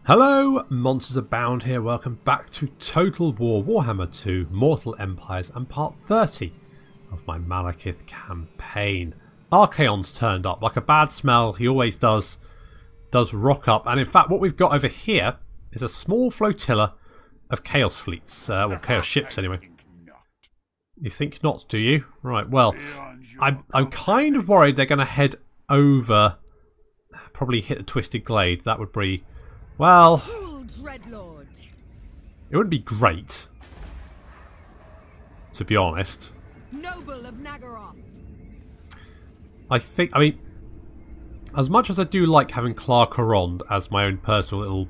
Hello, Monsters Abound here. Welcome back to Total War Warhammer 2 Mortal Empires and part 30 of my Malekith campaign. Archaon's turned up like a bad smell. He always does rock up. And in fact, what we've got over here is a small flotilla of Chaos fleets. Well, Chaos ships anyway. You think not, do you? Right, well, I'm kind of worried they're going to head over, probably hit the Twisted Glade. That would be... well, it wouldn't be great, to be honest. Noble of Nagaroth. I mean, as much as I do like having Clark Arond as my own personal little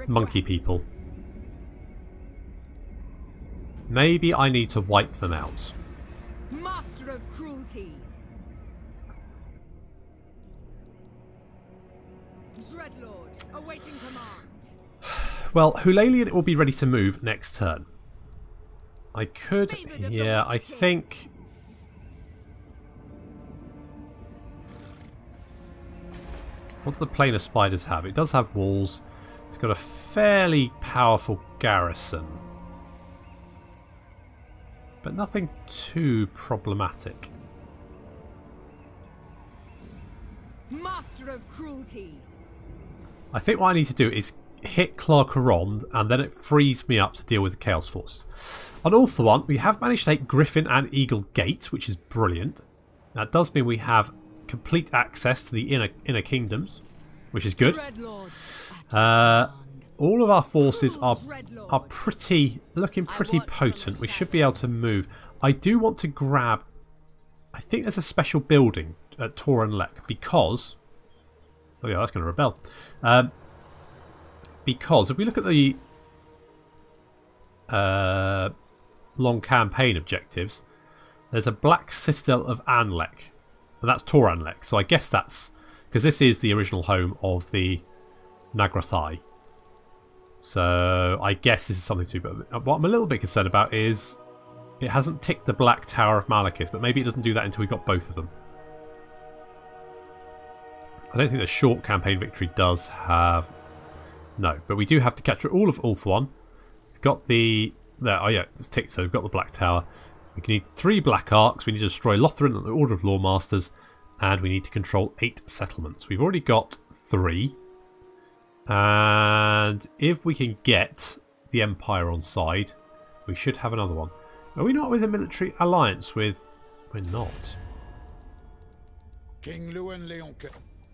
monkey people, maybe I need to wipe them out. Master of cruelty. Dreadlord, awaiting command. Well, Hulalian will be ready to move next turn. I could, yeah, I think... what does the Plane of Spiders have? It does have walls. It's got a fairly powerful garrison. But nothing too problematic. Master of cruelty. I think what I need to do is hit Clark Arond, and then it frees me up to deal with the Chaos Force. On Ulthuan, we have managed to take Griffin and Eagle Gate, which is brilliant. That does mean we have complete access to the inner kingdoms, which is good. All of our forces are looking pretty potent. We should be able to move. I do want to grab... I think there's a special building at Torenlek because... oh yeah, that's going to rebel. Because if we look at the long campaign objectives, there's a Black Citadel of Anlek, and that's Torenlek. So I guess that's because this is the original home of the Nagrathai. So I guess this is something to do. But what I'm a little bit concerned about is it hasn't ticked the Black Tower of Malekith, but maybe it doesn't do that until we've got both of them. I don't think the short campaign victory does have... no, but we do have to capture all of Ulthuan. We've got the... there, oh yeah, it's ticked, so we've got the Black Tower. We need 3 Black Arcs. We need to destroy Lothran and the Order of Lawmasters. And we need to control 8 settlements. We've already got 3. And if we can get the Empire on side, we should have another one. Are we not with a military alliance with... we're not. King Luan Leonque.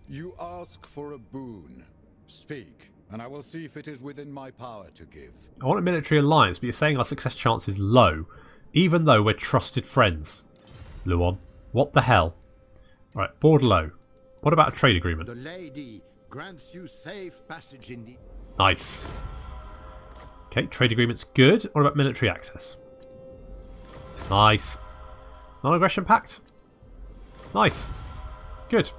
You ask for a boon. Speak, and I will see if it is within my power to give. I want a military alliance, but you're saying our success chance is low, even though we're trusted friends. Luan, what the hell? Right, Bordeaux. What about a trade agreement? The lady grants you safe passage in the... nice. Okay, trade agreement's good. What about military access? Nice. Non-aggression pact? Nice. Good.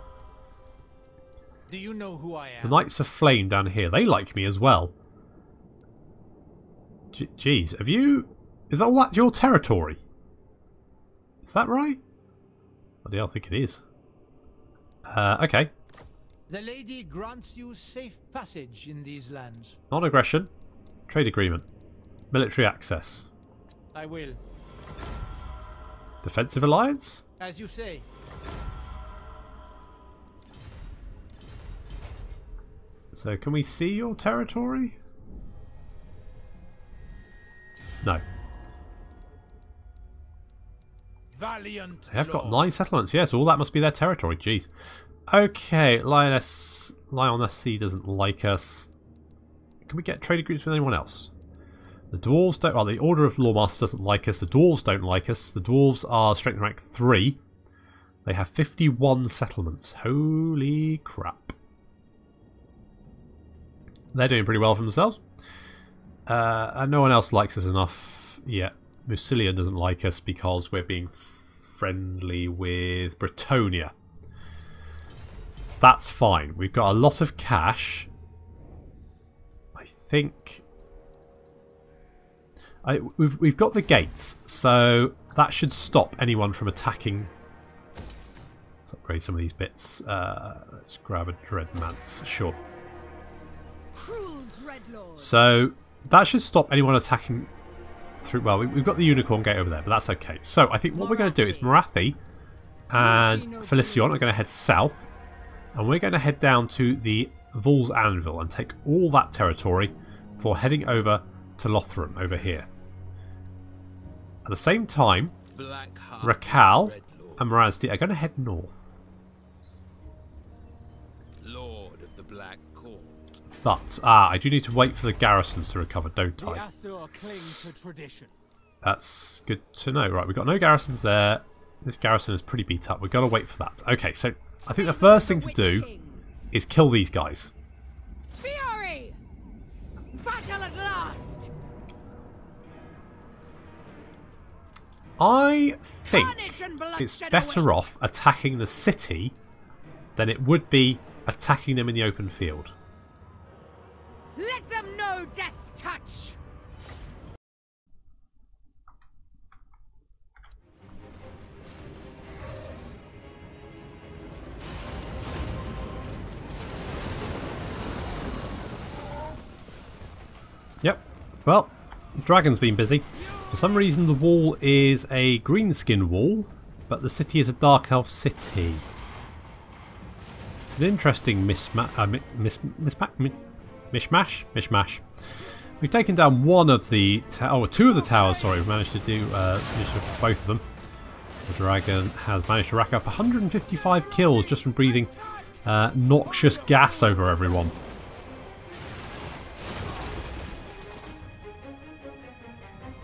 Do you know who I am? The Knights of Flame down here. They like me as well. Jeez, have you... is that all that's your territory? Is that right? I don't think it is. Okay. The lady grants you safe passage in these lands. Non-aggression. Trade agreement. Military access. I will. Defensive alliance? As you say. So can we see your territory? No. Valiant. They have got 9 settlements. Yes, all that must be their territory. Jeez. Okay, Lioness doesn't like us. Can we get trade agreements with anyone else? The Dwarves don't... well, the Order of Lawmasters doesn't like us. The Dwarves don't like us. The Dwarves are strength rank 3. They have 51 settlements. Holy crap. They're doing pretty well for themselves. And no one else likes us enough yet. Musilian doesn't like us because we're being friendly with Bretonia. That's fine. We've got a lot of cash. I think... we've got the gates, so that should stop anyone from attacking. Let's upgrade some of these bits. Let's grab a Dreadmance. Sure. Cruel dreadlord. So that should stop anyone attacking through. Well, we've got the unicorn gate over there, but that's okay. So I think what we're going to do is Morathi and Felicion are going to head south, and we're going to head down to the Vol's Anvil and take all that territory before heading over to Lothram over here. At the same time, Rakal and Morazdi are going to head north. Lord of the Black Court. But, I do need to wait for the garrisons to recover, don't The I? Asur cling to tradition. That's good to know. Right, we've got no garrisons there. This garrison is pretty beat up. We've got to wait for that. Okay, so I think the first thing to do is kill these guys. Fury! Battle at last! I think Carnage and bloodshed it's better awaits. off attacking the city than it would be attacking them in the open field. Let them know death's touch! Yep. Well, the dragon's been busy. For some reason the wall is a greenskin wall, but the city is a dark elf city. It's an interesting mishmash. We've taken down one of the two of the towers. Sorry, we've managed to do both of them. The dragon has managed to rack up 155 kills just from breathing noxious gas over everyone.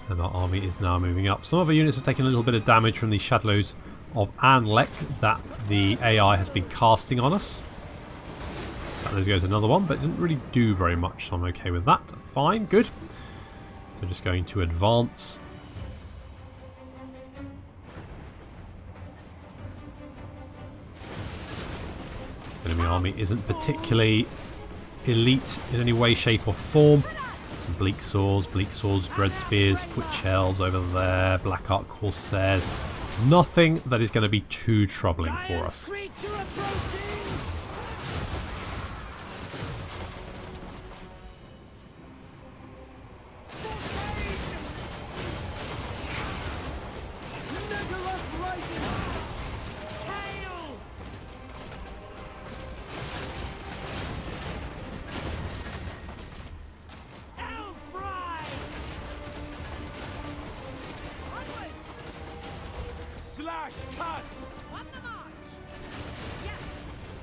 And our army is now moving up. Some of our units have taken a little bit of damage from the shadows of Anlek that the AI has been casting on us. There goes another one, but it doesn't really do very much, so I'm okay with that. Fine, good. So just going to advance. Enemy army isn't particularly elite in any way, shape or form. Some bleak swords, dread spears, witch elves over there, black arc corsairs. Nothing that is going to be too troubling for us.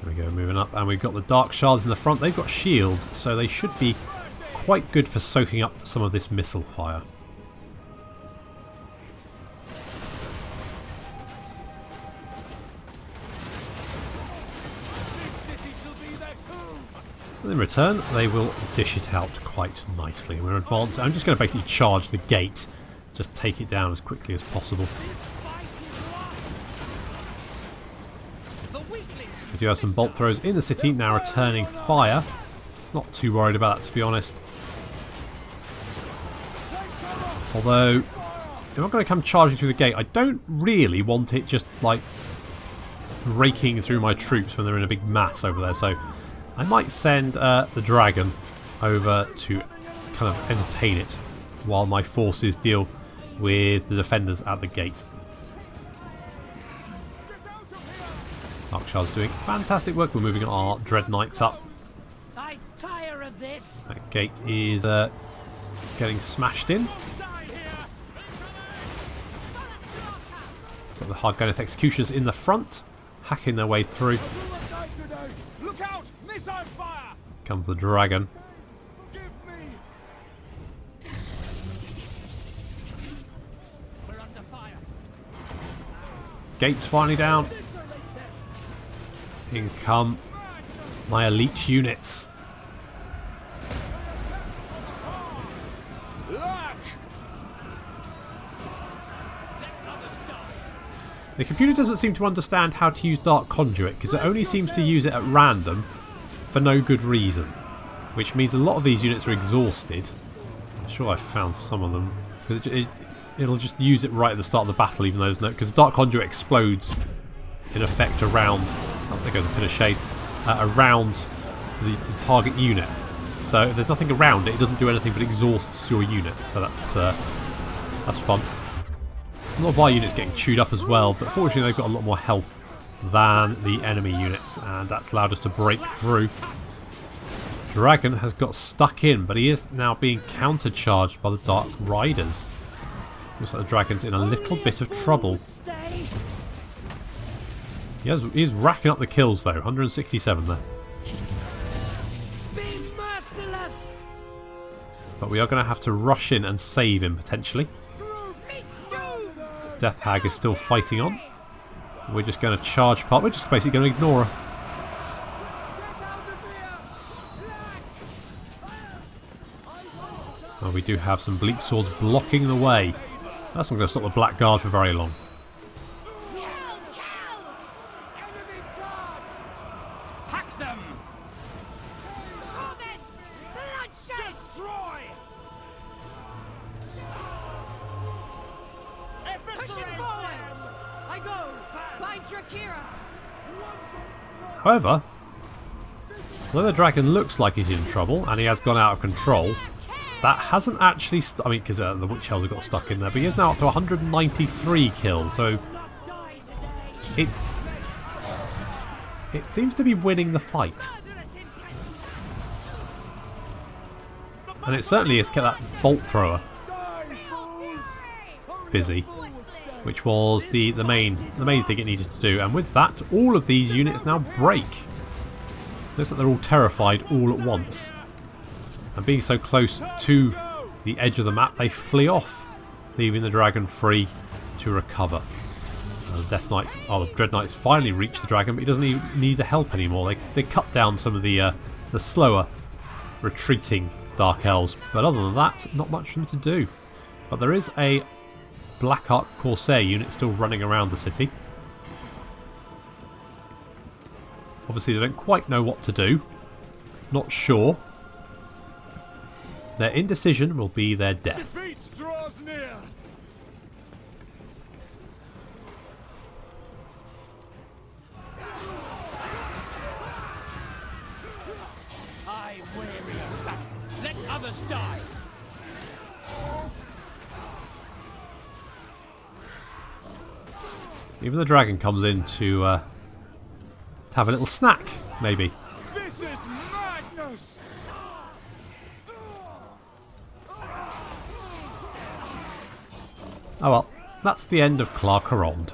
There we go, moving up, and we've got the dark shards in the front. They've got shields, so they should be quite good for soaking up some of this missile fire. And in return, they will dish it out quite nicely. We're advancing. I'm just going to basically charge the gate, just take it down as quickly as possible. We do have some bolt throws in the city, now returning fire. Not too worried about that, to be honest. Although, if I'm going to come charging through the gate, I don't really want it just, like, raking through my troops when they're in a big mass over there. So, I might send the dragon over to kind of entertain it while my forces deal with the defenders at the gate. Darkshard's doing fantastic work. We're moving our Dread Knights up. I tire of this. That gate is getting smashed in. So the Hardganeth Executioners in the front, hacking their way through. Look out! Missile fire! Comes the dragon. We're under fire. Gates finally down. In come my elite units. The computer doesn't seem to understand how to use Dark Conduit because it only seems to use it at random for no good reason, which means a lot of these units are exhausted. I'm sure I've found some of them because it'll just use it right at the start of the battle, even though there's no, because Dark Conduit explodes in effect around. Oh, there goes a pin of shade around the target unit. So if there's nothing around it, it doesn't do anything but exhausts your unit. So that's fun. A lot of our units getting chewed up as well, but fortunately they've got a lot more health than the enemy units, and that's allowed us to break through. Dragon has got stuck in, but he is now being countercharged by the Dark Riders. Looks like the dragon's in a little bit of trouble. He is racking up the kills though, 167 there. Be merciless. But we are going to have to rush in and save him potentially. Death Hag is still fighting on. We're just going to charge part. We're just basically going to ignore her. Oh, we do have some bleak swords blocking the way. That's not going to stop the Black Guard for very long. Hack them! Torment! Bloodshed! Destroy! Pushing forward! I go! By Drakira! However, although the dragon looks like he's in trouble and he has gone out of control, that hasn't actually... I mean, because the Witch Elves have got stuck in there, but he is now up to 193 kills, so it seems to be winning the fight. And it certainly has kept that bolt thrower busy, which was the main thing it needed to do. And with that, all of these units now break. Looks like they're all terrified all at once. And being so close to the edge of the map, they flee off, leaving the dragon free to recover. The Dread Knights finally reach the dragon, but he doesn't even need the help anymore. They cut down some of the slower retreating Dark Elves, but other than that, not much for them to do. But there is a Black Ark Corsair unit still running around the city. Obviously they don't quite know what to do. Not sure. Their indecision will be their death. Defeat draws near! I'm weary of battle. Let others die! Even the dragon comes in to have a little snack, maybe. This is madness! Oh well, that's the end of Clarkerond.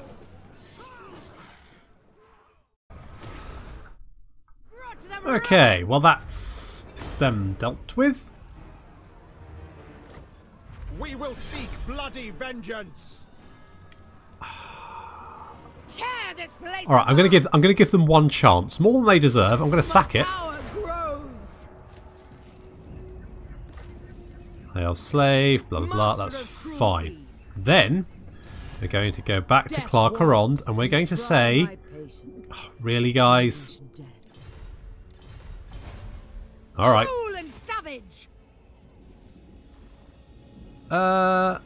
Okay, well that's them dealt with. We will seek bloody vengeance! Tear this place Alright, I'm gonna give them one chance. More than they deserve. I'm gonna sack it. Power grows. They are slave, blah blah blah, that's fine. Then we're going to go back to Clarkerond and we're going to say, oh, really guys? Alright. Cruel and savage. No,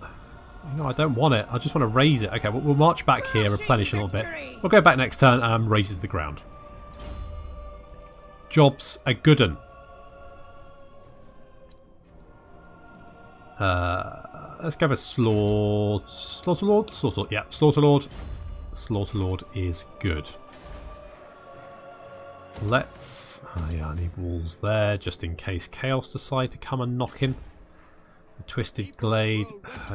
I don't want it. I just want to raise it. Okay, we'll march back here, replenish a little bit. We'll go back next turn and raise it to the ground. Job's a good un. Let's go with Slaughterlord? Yeah, Slaughterlord. Slaughterlord is good. Let's... Oh yeah, I need walls there, just in case Chaos decide to come and knock in. The Twisted Glade.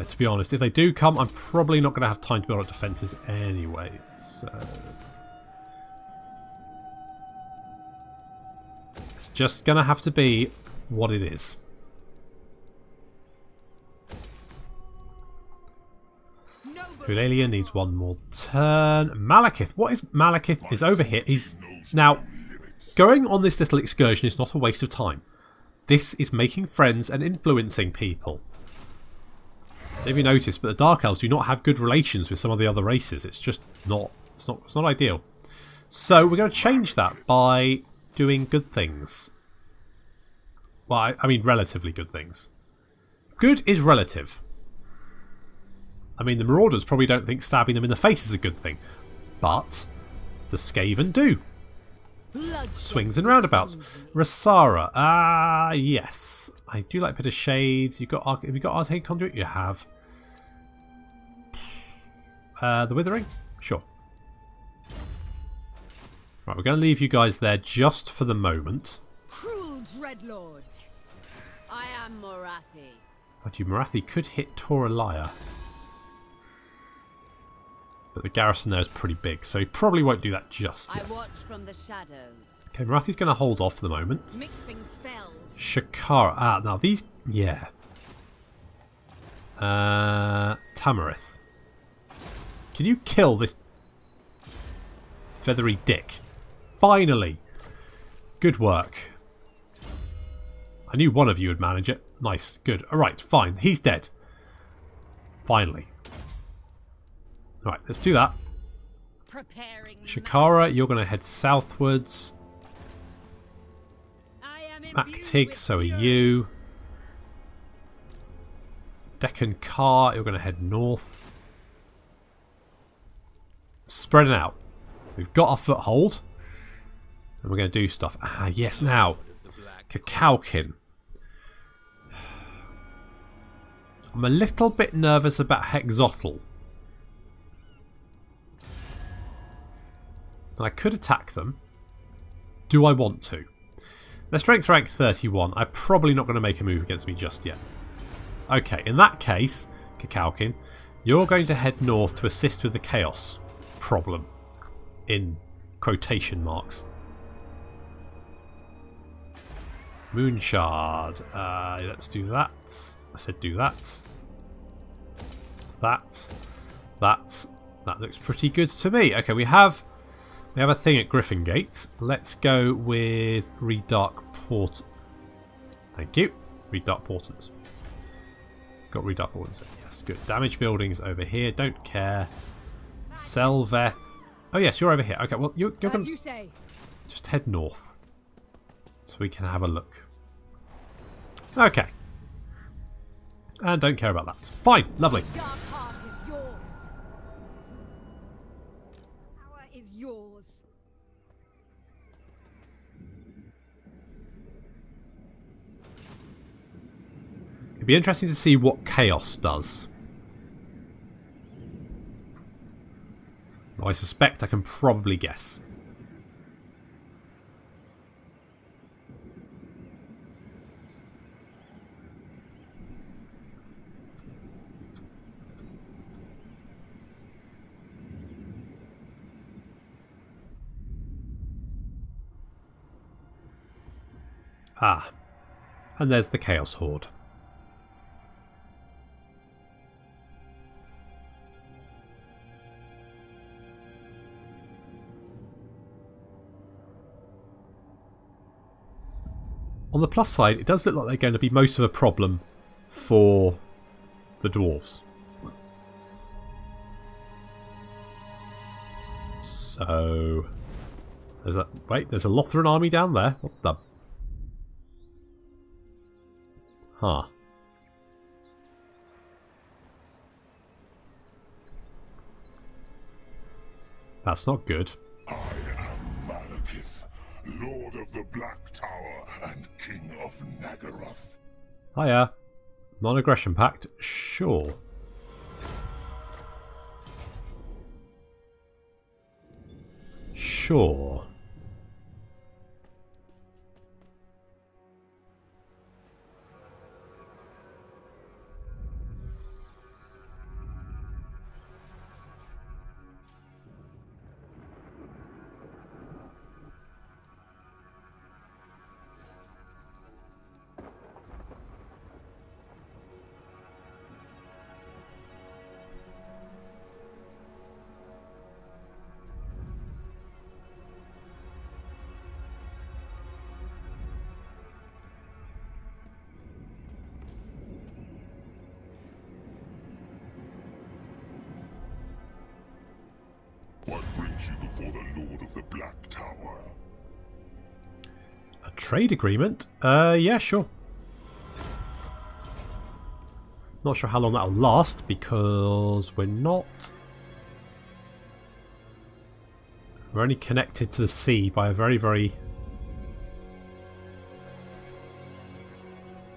To be honest, if they do come, I'm probably not going to have time to build up defences anyway. So... it's just going to have to be what it is. Eulalia needs one more turn. Malekith. What is Malekith? Is over here. He's... Now, going on this little excursion is not a waste of time. This is making friends and influencing people. Have you noticed? But the Dark Elves do not have good relations with some of the other races. It's just not. It's not ideal. So we're going to change that by doing good things. Well, I mean relatively good things. Good is relative. I mean, the Marauders probably don't think stabbing them in the face is a good thing. But the Skaven do. Swings and roundabouts. Rasara. Yes. I do like a bit of shades. Have you got Arcane Conduit? You have. The Withering? Sure. Right, we're going to leave you guys there just for the moment. Cruel Dreadlord. I am Morathi. But you Morathi could hit Toralaya. But the garrison there is pretty big, so he probably won't do that just yet. I watch from the shadows. Okay, Morathi's going to hold off for the moment. Mixing spells. Shakara. Now these... Yeah. Tamarith. Can you kill this feathery dick? Finally! Good work. I knew one of you would manage it. Nice. Good. Alright, fine. He's dead. Finally. Alright, let's do that. Preparing Shakara, you're going to head southwards. Mactig, so are you. Deccan Car, you're going to head north. Spreading out. We've got our foothold. And we're going to do stuff. Ah, yes, now. Cacaokin. I'm a little bit nervous about Hexotl. And I could attack them. Do I want to? Their strength rank 31. I'm probably not going to make a move against me just yet. Okay, in that case, Cacaokin, you're going to head north to assist with the chaos problem. In quotation marks. Moonshard. Let's do that. I said do that. That. That looks pretty good to me. Okay, we have a thing at Griffin Gate. Let's go with Redark Port. Thank you. Redark Portents. Got Redark Portents. Yes, good. Damage buildings over here. Don't care. Selveth. Oh yes, you're over here. Okay, well you're going As you say. Just head north. So we can have a look. Okay. And don't care about that. Fine, lovely. Dark heart is yours. Power is yours. It'd be interesting to see what chaos does. I suspect I can probably guess. Ah, and there's the Chaos Horde. On the plus side, it does look like they're going to be most of a problem for the dwarves. So, there's a Lothran army down there. What the? Huh. That's not good. I am Malekith, Lord of the Black Tower and King of Nagaroth. Hiya. Non-aggression pact? Sure. Sure. What brings you before the Lord of the Black Tower? A trade agreement? Yeah, sure. Not sure how long that'll last because we're not... We're only connected to the sea by a very, very...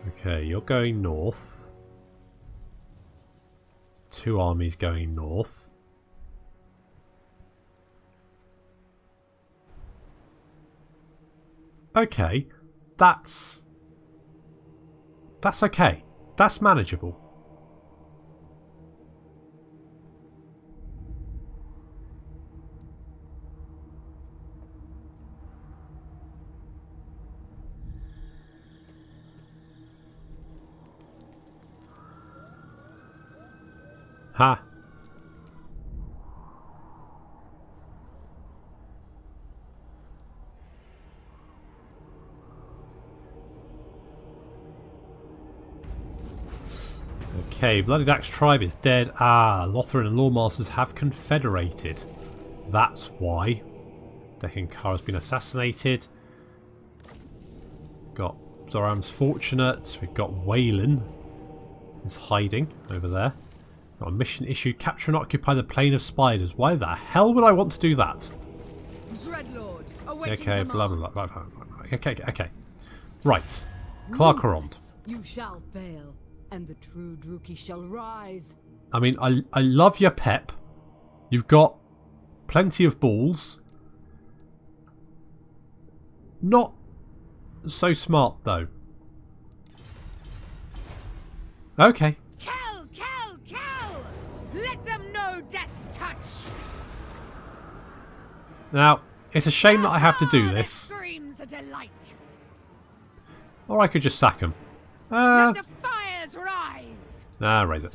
Okay, you're going north. There's 2 armies going north. Okay, that's okay. That's manageable. Ha. Okay, Bloody Dax tribe is dead. Ah, Lothran and Lawmasters have confederated. That's why. Dekinkara's been assassinated. Got Zoram's fortunate. We've got Waylon is hiding over there. Got a mission issue. Capture and occupy the Plain of Spiders. Why the hell would I want to do that? Dreadlord, awaiting Okay, blah command. blah blah. Okay. Right. Clarkerond. You shall fail, and the true Druki shall rise. I mean, I love your pep. You've got plenty of balls. Not so smart, though. Okay. Kill! Let them know death's touch! Now, it's a shame that I have to do That this. screams a delight. Or I could just sack him. Let the fires rise! Raise it.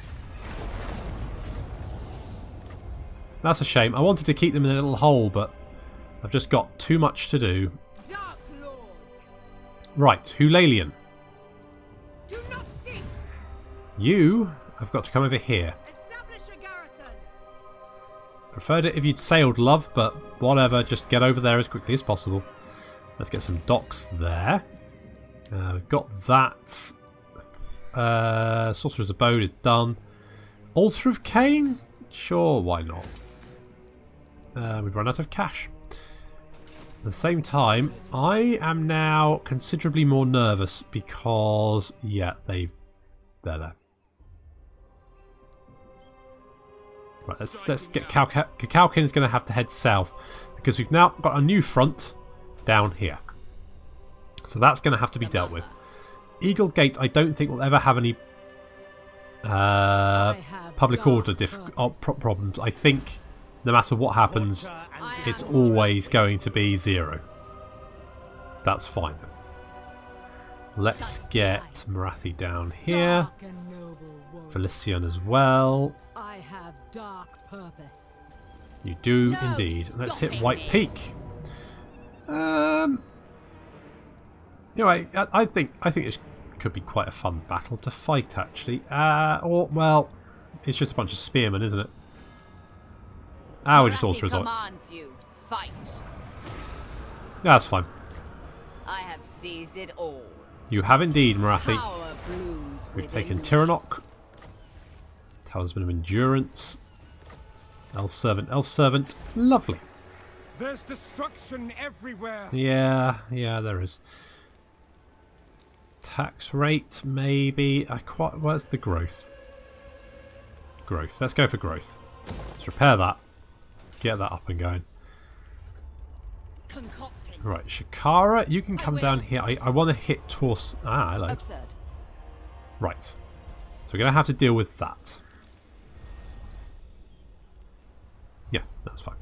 That's a shame. I wanted to keep them in a little hole, but I've just got too much to do. Dark Lord, Right, Hulalian. do not cease! You have got to come over here. Establish a garrison! Preferred it if you'd sailed, love, but whatever. Just get over there as quickly as possible. Let's get some docks there. We've got that. Sorcerer's Abode is done. Altar of Cain? Sure, why not? We've run out of cash. At the same time, I am now considerably more nervous because, yeah, they're there. Right, let's get Kakalkin is going to have to head south because we've now got a new front down here. So that's going to have to be dealt with. Eagle Gate, I don't think will ever have any public order problems. I think no matter what happens, it's always going to be 0. That's fine. Let's get Marathi down here. Dark and noble warrior. Felician as well. I have dark purpose. You do No indeed. Let's hit stopping White me. Peak. Anyway, I think this could be quite a fun battle to fight, actually. Or well, it's just a bunch of spearmen, isn't it? We'll just alter his. commands you. Fight. Yeah, that's fine. I have seized it all. You have indeed, Marathi. Power blooms We've within taken me. Tiranoc. Talisman of Endurance. Elf Servant. Lovely. There's destruction everywhere. Yeah, there is. Tax rate, maybe. What's the growth? Growth. Let's go for growth. Let's repair that. Get that up and going. Concocting. Right, Shakara, you can come down here. I want to hit Tors. Hello. Absurd. Right. So we're going to have to deal with that. Yeah, that's fine.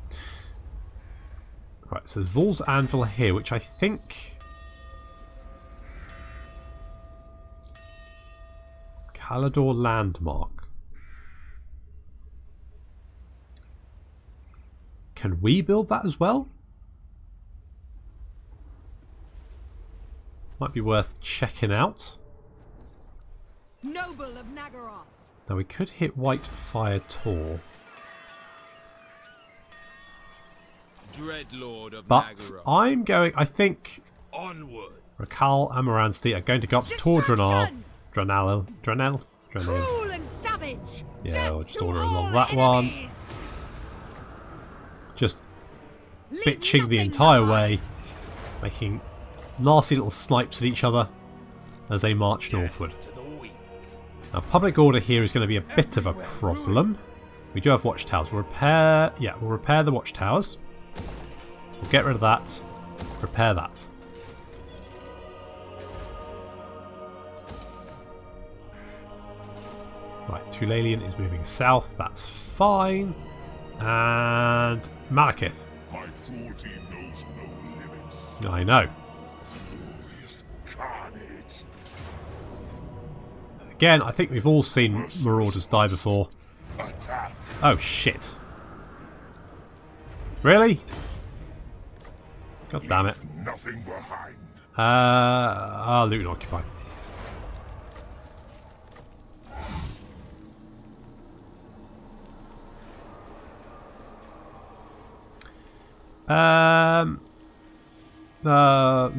Right, so there's Vol's Anvil here, which I think... Calador Landmark. Can we build that as well? Might be worth checking out. Noble of Nagaroth. Now we could hit Whitefire Tor. Dreadlord of But Nagaroth. I'm going... I think Onward. Rakal and Moransti are going to go up to Tor Dranal. Dranel? Cruel and savage. Yeah, Death we'll just to order us all on that one. enemies. Just bitching the entire way, making nasty little snipes at each other as they march northward. Now, public order here is going to be a bit of a problem. We do have watchtowers. We'll repair the watchtowers. We'll get rid of that. Repair that. Right, Tulalian is moving south. That's fine. And Malekith. My cruelty knows no limits. I know. Glorious carnage. Again, I think we've all seen Marauders die before. Attack. Oh, shit. Really? God damn it. Leave nothing behind. Loot and occupy.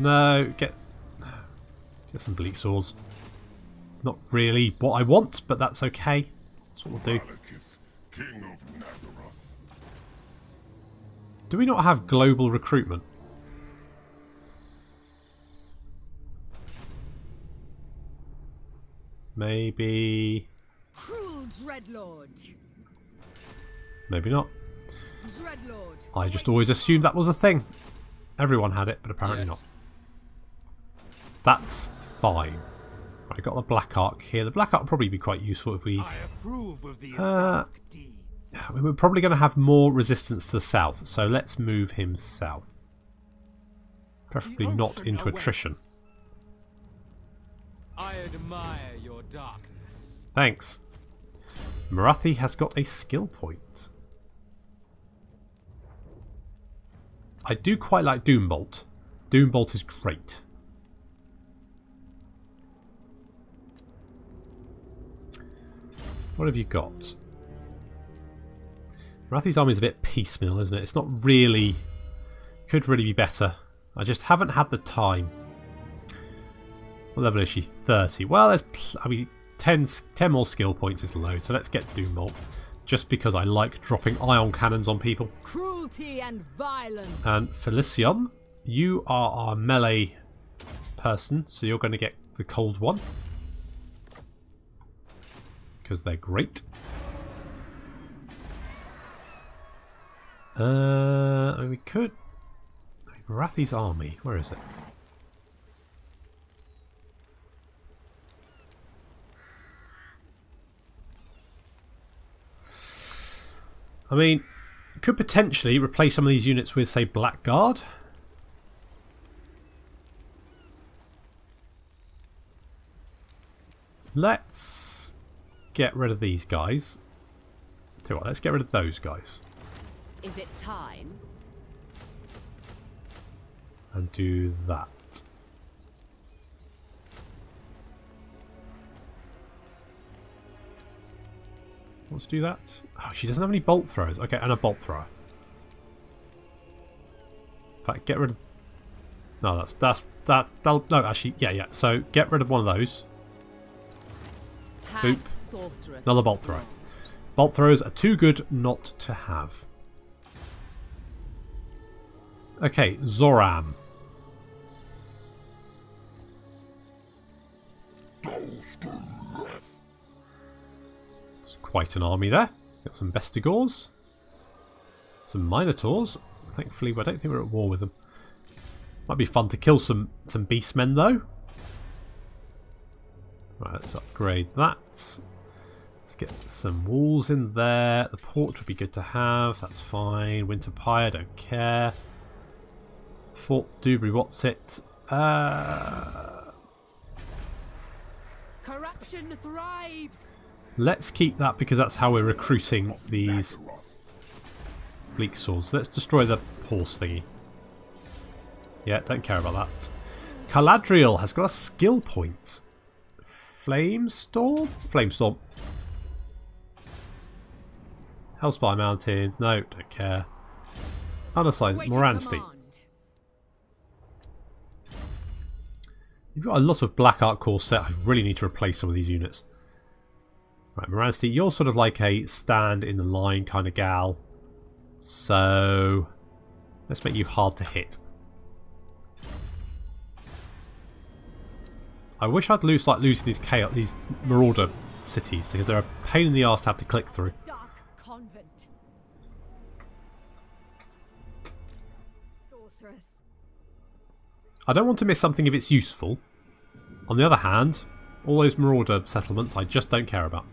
No, get some bleak swords. It's not really what I want, but that's okay. That's what we'll do. Malekith, King of Nagaroth. Do we not have global recruitment? Maybe. Cruel Dreadlord. Maybe not. Dreadlord. I just always assumed that was a thing. Everyone had it, but apparently not. That's fine. Right, got the Black Arc here. The Black Arc would probably be quite useful if we... I approve of these dark deeds. We're probably going to have more resistance to the south, so let's move him south. Preferably not into attrition. I admire your darkness. Thanks. Marathi has got a skill point. I do quite like Doombolt. Doombolt is great. What have you got? Marathi's army is a bit piecemeal, isn't it? It's not really... Could really be better. I just haven't had the time. What level is she? 30. Well, there's... I mean, 10 more skill points is low, so let's get Doombolt. Just because I like dropping ion cannons on people. Cruelty and violence. And Felicion, you are our melee person, so you're going to get the cold one. Because they're great. I mean, we could... Marathi's army, where is it? I mean, could potentially replace some of these units with, say, Blackguard. Let's get rid of these guys. Tell you what, let's get rid of those guys. Is it time? And do that. Let's do that. Oh, she doesn't have any bolt throwers. Okay, and a bolt thrower. In fact, get rid of... No, that'll... No, actually, yeah. So, get rid of one of those. Boop. Another bolt thrower. Bolt throwers are too good not to have. Okay, Zoram. It's quite an army there. Got some Bestigors. Some Minotaurs. Thankfully, I don't think we're at war with them. Might be fun to kill some Beastmen, though. Right, let's upgrade that. Let's get some walls in there. The port would be good to have. That's fine. Winter Pyre, don't care. Fort Dewberry, what's it? Corruption thrives. Let's keep that because that's how we're recruiting these bleak swords. Let's destroy the horse thingy. Yeah, don't care about that. Caladriel has got a skill point. Flamestorm? Flamestorm. Hellspire Mountains. No, don't care. Unassigned. Moranstein. You've got a lot of Black Arc core set. I really need to replace some of these units. Right, Moranstein, you're sort of like a stand in the line kind of gal. So Let's make you hard to hit. I wish I'd losing these chaos, these marauder cities, because they're a pain in the arse to have to click through. Dark convent. Sorceress. I don't want to miss something if it's useful. On the other hand, all those marauder settlements I just don't care about.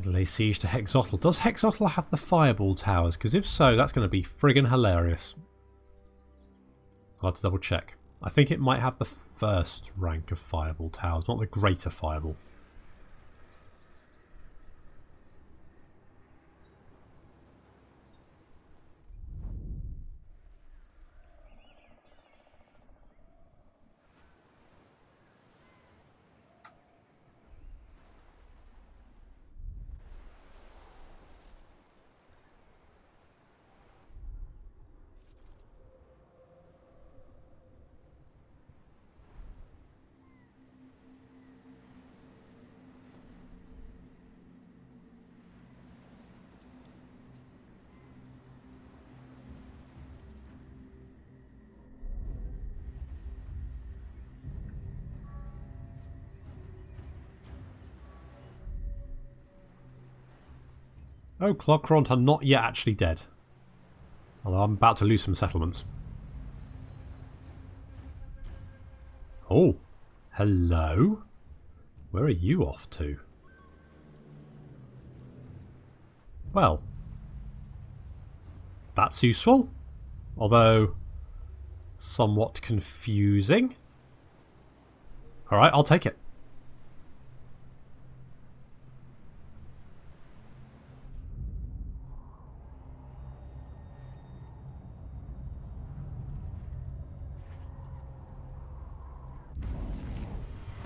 Lay siege to Hexotl. Does Hexotl have the fireball towers? Because if so, that's going to be friggin' hilarious. I'll have to double check. I think it might have the first rank of fireball towers, not the greater fireball. Oh, Clogrond are not yet actually dead. Although I'm about to lose some settlements. Oh, hello? Where are you off to? Well, that's useful. Although, somewhat confusing. Alright, I'll take it.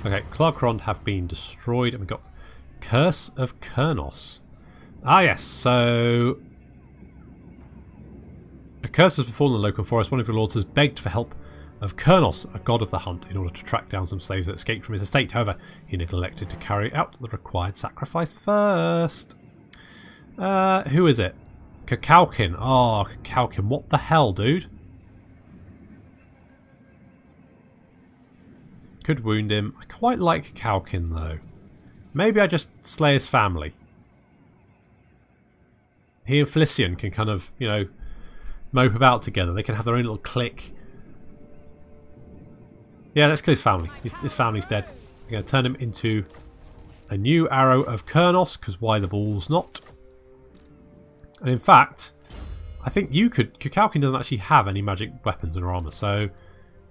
Okay, Clarkrond have been destroyed, and we've got Curse of Kurnos. Ah yes, so a curse has befallen the local forest. One of your lords has begged for help of Kurnos, a god of the hunt, in order to track down some slaves that escaped from his estate. However, he neglected to carry out the required sacrifice first. Who is it? Kakalkin. Oh, Kakalkin. What the hell, dude? Could wound him. I quite like Kakalkin, though. Maybe I just slay his family. He and Felician can kind of, you know, mope about together. They can have their own little clique. Yeah, let's kill his family. His family's dead. I'm going to turn him into a new Arrow of Kurnos, because why the balls not? And in fact, I think you could... Kakalkin doesn't actually have any magic weapons or armour, so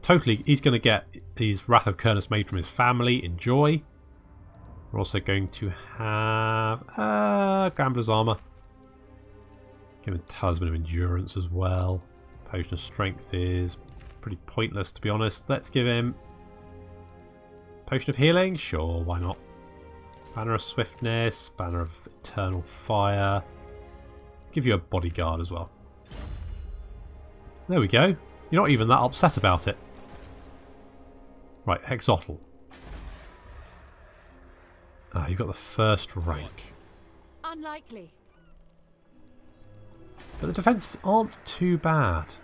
totally he's going to get his Wrath of Kurnos made from his family. Enjoy. We're also going to have Gambler's Armour. Give him Talisman of Endurance as well. Potion of Strength is pretty pointless, to be honest. Let's give him Potion of Healing. Sure, why not? Banner of Swiftness, Banner of Eternal Fire. Give you a Bodyguard as well. There we go. You're not even that upset about it. Right, Hexotl. Ah, you got the first rank. Unlikely. But the defences aren't too bad.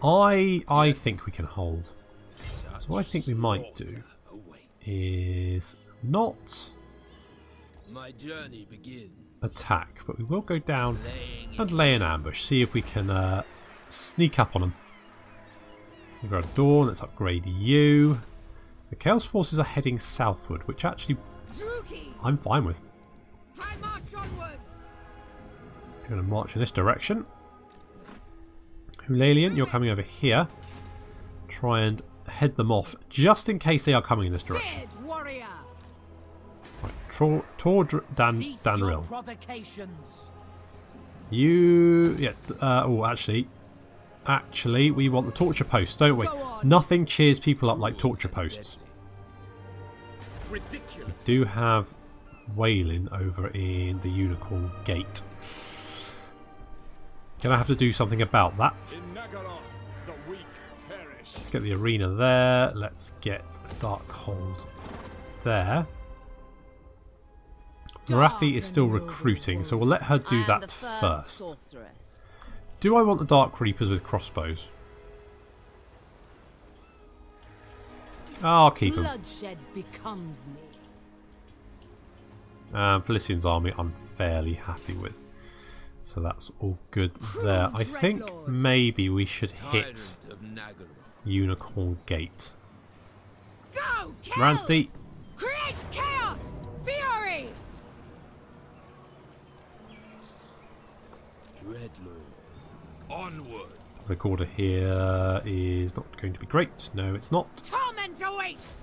I think we can hold. So what I think we might do is not attack, but we will go down and lay an ambush. See if we can sneak up on them. We've got a door. Let's upgrade you. The Chaos Forces are heading southward, which actually I'm fine with. I march onwards. We're going to march in this direction. Hulalian, you're coming over here. Try and head them off, just in case they are coming in this direction. Dead warrior. Right, Danril. Provocations. You... Yeah, oh, actually, we want the torture posts, don't we? Nothing cheers people up like torture posts. Ridiculous. We do have Wailing over in the Unicorn Gate. Gonna have to do something about that. Let's get the arena there. Let's get a Darkhold there. Marathi is still recruiting, so we'll let her do that first. Do I want the Dark Reapers with crossbows? I'll keep them. Bloodshed becomes me. Felician's army I'm fairly happy with. So that's all good there. I think maybe we should hit Unicorn Gate. Go, kill! Ransty! Create chaos! Fury! Dreadlord. Onward. Recorder here is not going to be great. No, it's not. Torment awaits!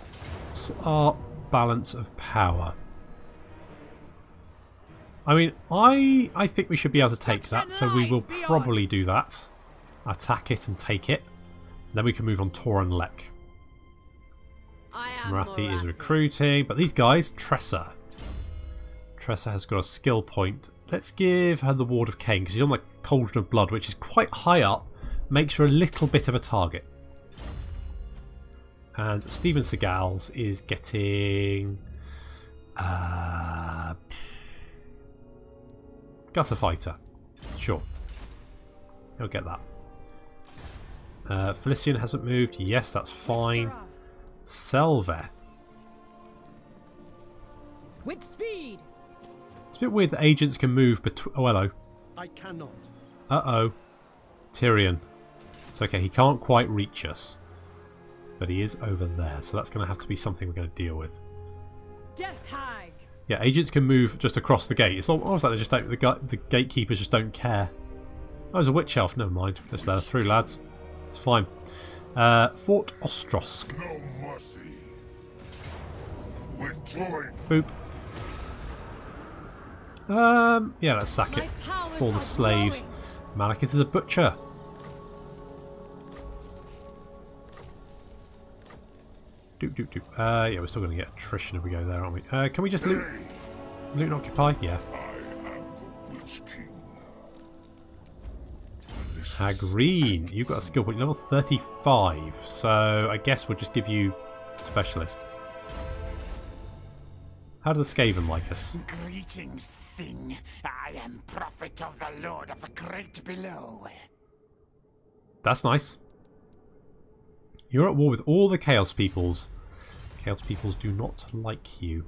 It's our balance of power. I mean, I think we should be able to take that, so we will probably do that. Attack it and take it. Then we can move on Tor and Lek. Marathi is recruiting, but these guys, Tressa. Tressa has got a skill point. Let's give her the Ward of Cain, because she's on the Cauldron of Blood, which is quite high up. Makes her a little bit of a target. And Steven Seagals is getting... Gutter Fighter. Sure. He'll get that. Felician hasn't moved. Yes, that's fine. Selveth. With speed! It's a bit weird that agents can move between... Oh, hello. I cannot. Uh-oh. Tyrion. It's okay, he can't quite reach us. But he is over there, so that's going to have to be something we're going to deal with. Death Hag! Yeah, agents can move just across the gate. It's almost like they just don't... The gatekeepers just don't care. Oh, there's a witch elf. Never mind. Just let her through, lads. It's fine. Fort Ostrosk. No mercy. Withdrawing. Boop. Yeah, let's sack it. For the slaves. Malekith is a butcher. Doop, doop, doop. Yeah, we're still going to get attrition if we go there, aren't we? Can we just loot and occupy? Yeah. Hagreen, you've got a skill point level 35, so I guess we'll just give you specialist. How do the Skaven like us? Greetings, thing. I am prophet of the Lord of the Great Below. That's nice. You're at war with all the Chaos Peoples. Chaos Peoples do not like you.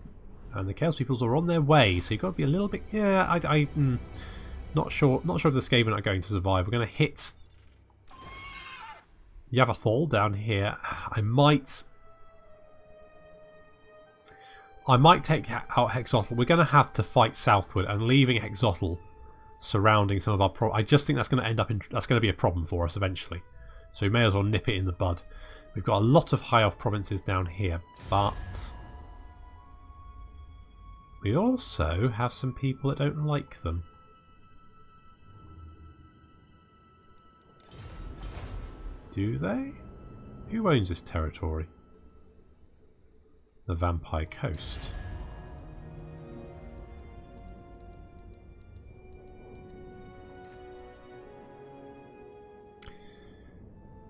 And the Chaos Peoples are on their way, so you've got to be a little bit... Yeah, I'm not sure if the Skaven are going to survive. We're going to hit Yavathol down here. I might take out Hexotl. We're going to have to fight southward, and leaving Hexotl surrounding some of our... I just think that's going to end up in... That's going to be a problem for us eventually. So we may as well nip it in the bud. We've got a lot of high elf provinces down here, but we also have some people that don't like them. Do they? Who owns this territory? The Vampire Coast.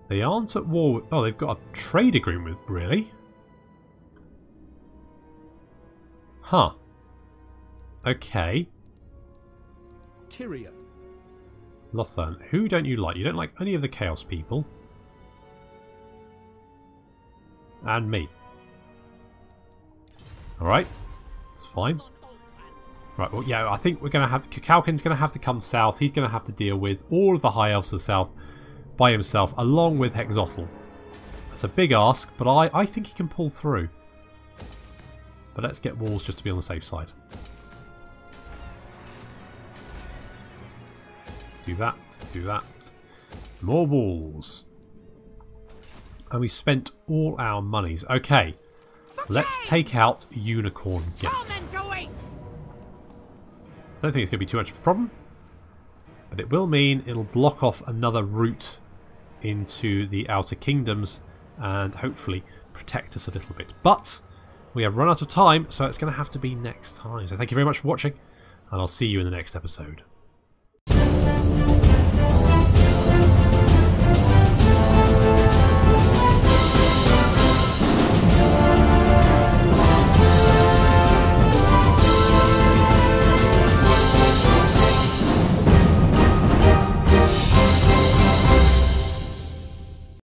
They aren't at war with... Oh, they've got a trade agreement with... Really? Huh. Okay. Tyrion. Ulthuan. Who don't you like? You don't like any of the Chaos people. And me. Alright. It's fine. Right, well, yeah, I think we're going to have... Kalkin's going to have to come south. He's going to have to deal with all of the High Elves to the south by himself, along with Hexotl. It's a big ask, but I think he can pull through. But let's get walls just to be on the safe side. Do that, do that. More walls. And we spent all our monies. Okay, let's take out Unicorn Gate. I don't think it's going to be too much of a problem. But it will mean it'll block off another route into the Outer Kingdoms and hopefully protect us a little bit. But we have run out of time, so it's going to have to be next time. So thank you very much for watching, and I'll see you in the next episode.